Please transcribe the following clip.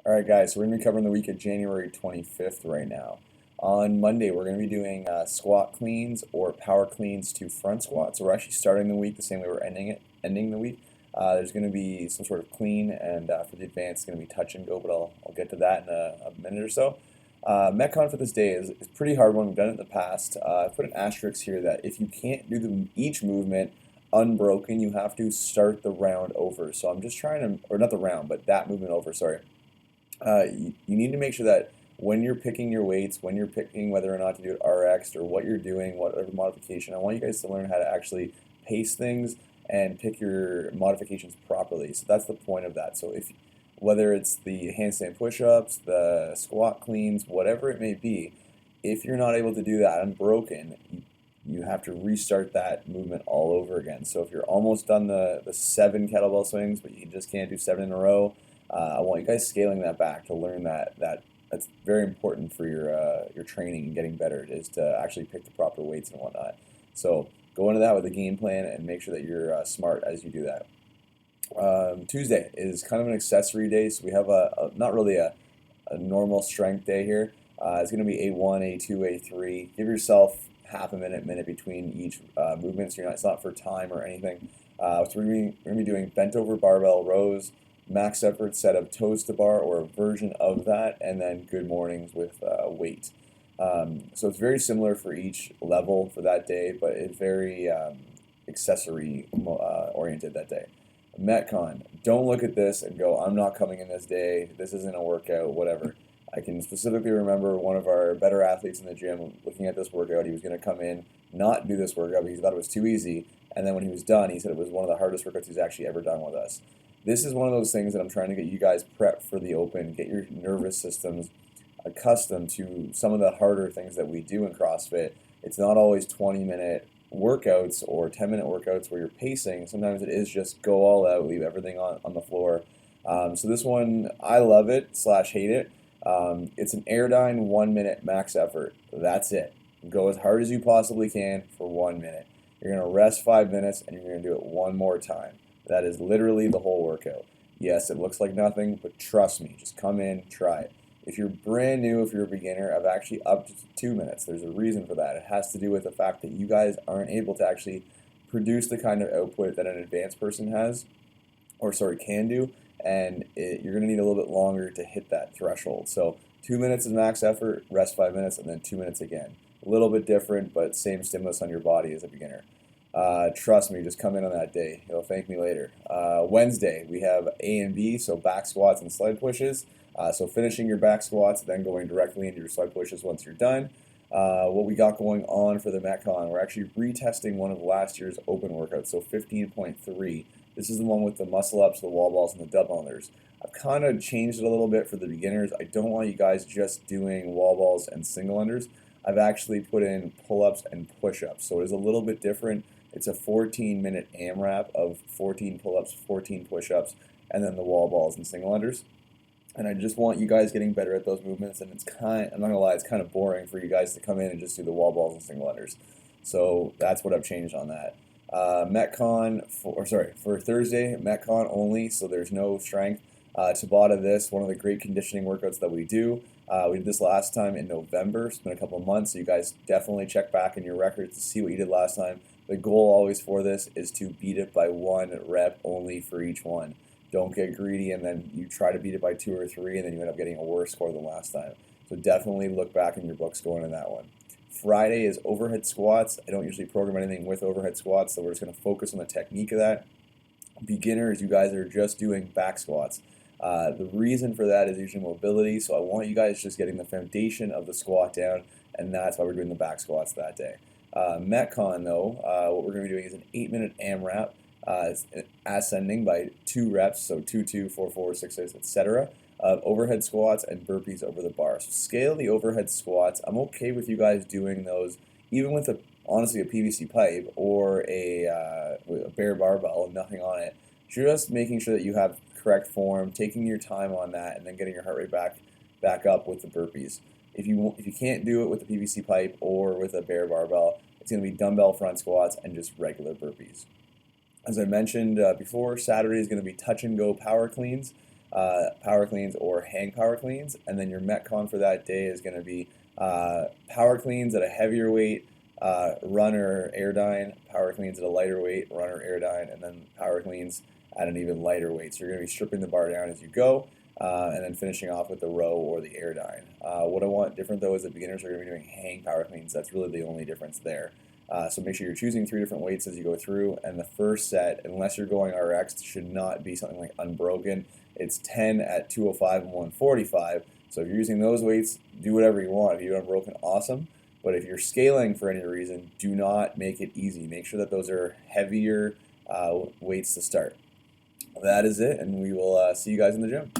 All right, guys, so we're going to be covering the week of January 25th right now. On Monday, we're going to be doing squat cleans or power cleans to front squats. So we're actually starting the week the same way we're ending the week. There's going to be some sort of clean, and for the advanced, it's going to be touch and go, but I'll get to that in a minute or so. Metcon for this day is a pretty hard one. We've done it in the past. I've put an asterisk here that if you can't do each movement unbroken, you have to start the round over. So I'm just trying to, or not the round, but that movement over, sorry. You need to make sure that when you're picking your weights, when you're picking whether or not to do it RX or what you're doing, whatever modification, I want you guys to learn how to actually pace things and pick your modifications properly. So that's the point of that. So if whether it's the handstand push-ups, the squat cleans, whatever it may be, if you're not able to do that unbroken, you have to restart that movement all over again. So if you're almost done the 7 kettlebell swings, but you just can't do 7 in a row, I want you guys scaling that back to learn that's very important for your training and getting better, is to actually pick the proper weights and whatnot. So go into that with a game plan and make sure that you're smart as you do that. Tuesday is kind of an accessory day, so we have not really a normal strength day here. It's going to be A1, A2, A3. Give yourself half a minute between each movement, so it's not for time or anything. So we're going to be doing bent over barbell rows, max effort set of toes to bar or a version of that, and then good mornings with weight. So it's very similar for each level for that day, but it's very accessory oriented that day. Metcon, don't look at this and go, I'm not coming in this day, this isn't a workout, whatever. I can specifically remember one of our better athletes in the gym looking at this workout. He was going to come in, not do this workout because he thought it was too easy, and then when he was done, he said it was one of the hardest workouts he's actually ever done with us. This is one of those things that I'm trying to get you guys prepped for the open, get your nervous systems accustomed to some of the harder things that we do in CrossFit. It's not always 20-minute workouts or 10-minute workouts where you're pacing. Sometimes it is just go all out, leave everything on the floor. So this one, I love it / hate it. It's an Airdyne 1-minute max effort. That's it. Go as hard as you possibly can for 1 minute. You're going to rest 5 minutes and you're going to do it one more time. That is literally the whole workout. Yes, it looks like nothing, but trust me, just come in, try it. If you're brand new, if you're a beginner, I've actually upped to 2 minutes. There's a reason for that. It has to do with the fact that you guys aren't able to actually produce the kind of output that an advanced person has, or sorry, can do, and you're going to need a little bit longer to hit that threshold. So 2 minutes is max effort, rest 5 minutes, and then 2 minutes again. A little bit different, but same stimulus on your body as a beginner. Trust me, just come in on that day. You'll thank me later. Wednesday, we have A and B, so back squats and sled pushes. So finishing your back squats, then going directly into your sled pushes once you're done. What we got going on for the Metcon, we're actually retesting one of last year's open workouts, so 15.3. This is the one with the muscle ups, the wall balls, and the double unders. I've kind of changed it a little bit for the beginners. I don't want you guys just doing wall balls and single unders. I've actually put in pull-ups and push-ups, so it is a little bit different. It's a 14-minute AMRAP of 14 pull-ups, 14 push-ups, and then the wall balls and single unders. And I just want you guys getting better at those movements, and I'm not gonna lie, it's kind of boring for you guys to come in and just do the wall balls and single unders. So that's what I've changed on that. Metcon, for Thursday, Metcon only, so there's no strength. Tabata this, one of the great conditioning workouts that we do. We did this last time in November. It's been a couple of months, so you guys definitely check back in your records to see what you did last time. The goal always for this is to beat it by 1 rep only for each one. Don't get greedy and then you try to beat it by 2 or 3 and then you end up getting a worse score than last time. So definitely look back in your books going in that one. Friday is overhead squats. I don't usually program anything with overhead squats, so we're just going to focus on the technique of that. Beginners, you guys are just doing back squats. The reason for that is usually mobility, so I want you guys just getting the foundation of the squat down, and that's why we're doing the back squats that day. Metcon, though, what we're going to be doing is an 8-minute AMRAP, ascending by 2 reps, so 2, 2, 4, 4, 6, 6, etc. Overhead squats and burpees over the bar. So scale the overhead squats. I'm okay with you guys doing those, even with honestly a PVC pipe or a bare barbell and nothing on it. Just making sure that you have correct form, taking your time on that, and then getting your heart rate back up with the burpees. If you can't do it with a PVC pipe or with a bare barbell, it's going to be dumbbell front squats and just regular burpees. As I mentioned before, Saturday is going to be touch and go power cleans. power cleans or hang power cleans, and then your Metcon for that day is going to be power cleans at a heavier weight, run or airdyne, power cleans at a lighter weight, run or airdyne, and then power cleans at an even lighter weight. So you're going to be stripping the bar down as you go, and then finishing off with the row or the airdyne. What I want different though is that beginners are going to be doing hang power cleans. That's really the only difference there. So make sure you're choosing 3 different weights as you go through, and the first set, unless you're going RX, should not be something like unbroken. It's 10 at 205 and 145. So if you're using those weights, do whatever you want. If you do unbroken, awesome. But if you're scaling for any reason, do not make it easy. Make sure that those are heavier weights to start. That is it, and we will see you guys in the gym.